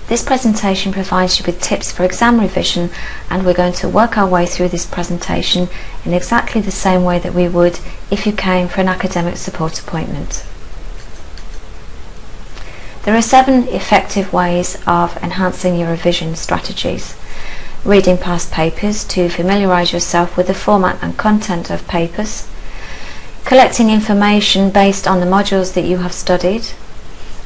This presentation provides you with tips for exam revision, and we're going to work our way through this presentation in exactly the same way that we would if you came for an academic support appointment. There are 7 effective ways of enhancing your revision strategies. Reading past papers to familiarise yourself with the format and content of papers. Collecting information based on the modules that you have studied.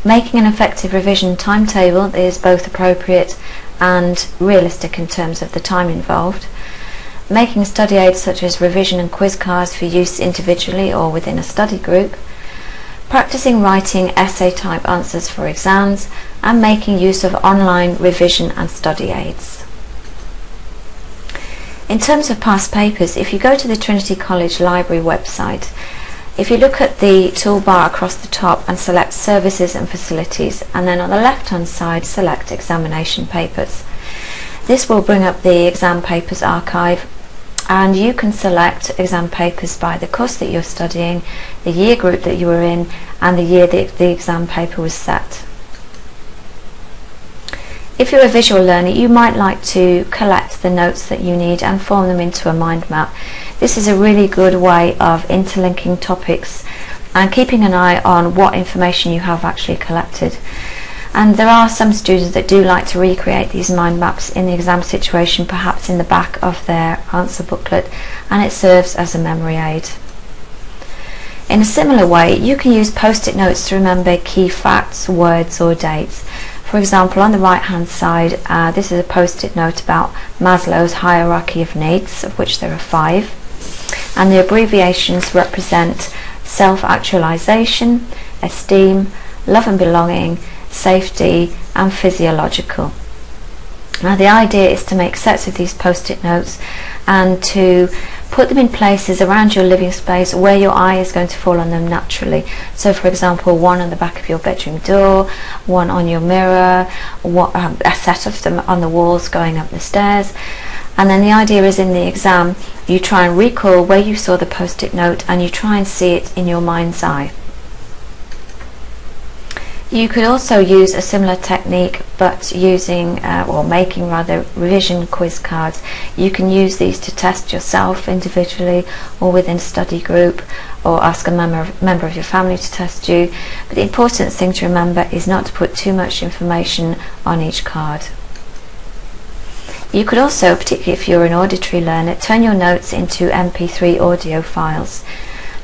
Making an effective revision timetable that is both appropriate and realistic in terms of the time involved. Making study aids such as revision and quiz cards for use individually or within a study group. Practicing writing essay type answers for exams, and making use of online revision and study aids. In terms of past papers, if you go to the Trinity College Library website, if you look at the toolbar across the top and select Services and Facilities, and then on the left hand side select Examination Papers, this will bring up the exam papers archive, and you can select exam papers by the course that you're studying, the year group that you were in, and the year that the exam paper was set. If you're a visual learner, you might like to collect the notes that you need and form them into a mind map. This is a really good way of interlinking topics and keeping an eye on what information you have actually collected. And there are some students that do like to recreate these mind maps in the exam situation, perhaps in the back of their answer booklet, and it serves as a memory aid. In a similar way, you can use Post-it notes to remember key facts, words or dates. For example, on the right hand side, this is a Post-it note about Maslow's hierarchy of needs, of which there are 5, and the abbreviations represent self-actualization, esteem, love and belonging, safety and physiological. Now the idea is to make sets of these Post-it notes and to put them in places around your living space where your eye is going to fall on them naturally. So for example, one on the back of your bedroom door, one on your mirror, a set of them on the walls going up the stairs. And then the idea is in the exam you try and recall where you saw the Post-it note and you try and see it in your mind's eye. You could also use a similar technique, but using or making rather revision quiz cards. You can use these to test yourself individually or within a study group, or ask a member of your family to test you. But the important thing to remember is not to put too much information on each card. You could also, particularly if you're an auditory learner, turn your notes into MP3 audio files.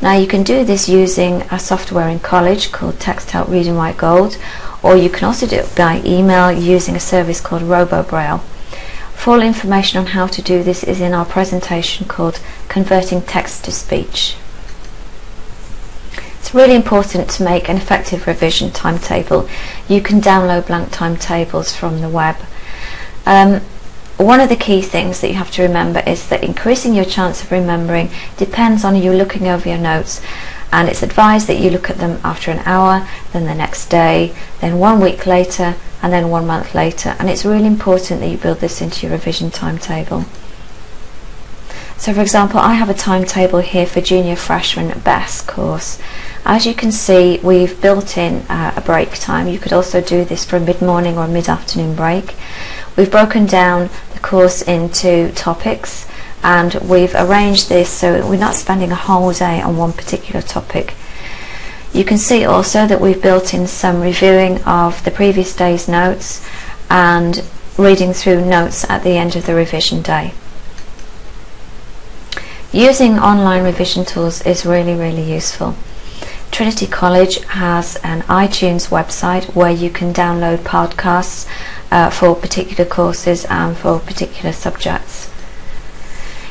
Now you can do this using a software in college called Text Help Read and Write Gold, or you can also do it by email using a service called RoboBraille. Full information on how to do this is in our presentation called Converting Text to Speech. It's really important to make an effective revision timetable. You can download blank timetables from the web. One of the key things that you have to remember is that increasing your chance of remembering depends on you looking over your notes, and it's advised that you look at them after an hour, then the next day, then 1 week later, and then 1 month later, and it's really important that you build this into your revision timetable. So for example, I have a timetable here for Junior Freshman BESS course. As you can see, we've built in a break time. You could also do this for a mid-morning or mid-afternoon break. We've broken down the course into topics, and we've arranged this so we're not spending a whole day on one particular topic. You can see also that we've built in some reviewing of the previous day's notes and reading through notes at the end of the revision day. Using online revision tools is really useful. Trinity College has an iTunes website where you can download podcasts for particular courses and for particular subjects.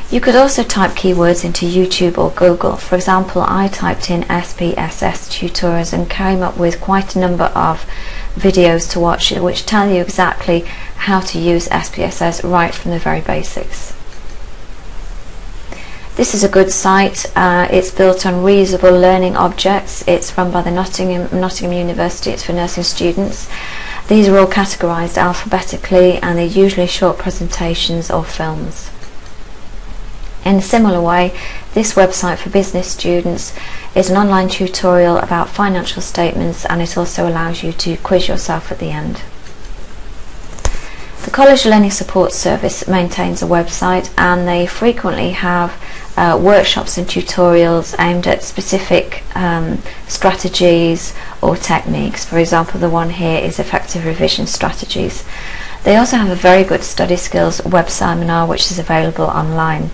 You could also type keywords into YouTube or Google. For example, I typed in SPSS tutorials and came up with quite a number of videos to watch which tell you exactly how to use SPSS right from the very basics. This is a good site. It's built on reusable learning objects. It's run by the Nottingham University. It's for nursing students. These are all categorised alphabetically, and they're usually short presentations or films. In a similar way, this website for business students is an online tutorial about financial statements, and it also allows you to quiz yourself at the end. College Learning Support Service maintains a website, and they frequently have workshops and tutorials aimed at specific strategies or techniques. For example, the one here is effective revision strategies. They also have a very good study skills web seminar which is available online.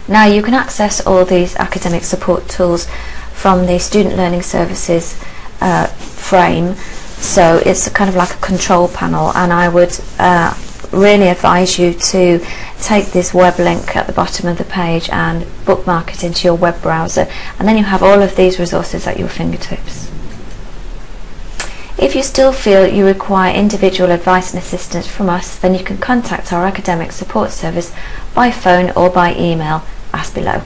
Now you can access all these academic support tools from the Student Learning Services frame, so it's kind of like a control panel, and I would really advise you to take this web link at the bottom of the page and bookmark it into your web browser, and then you have all of these resources at your fingertips. If you still feel you require individual advice and assistance from us, then you can contact our academic support service by phone or by email as below.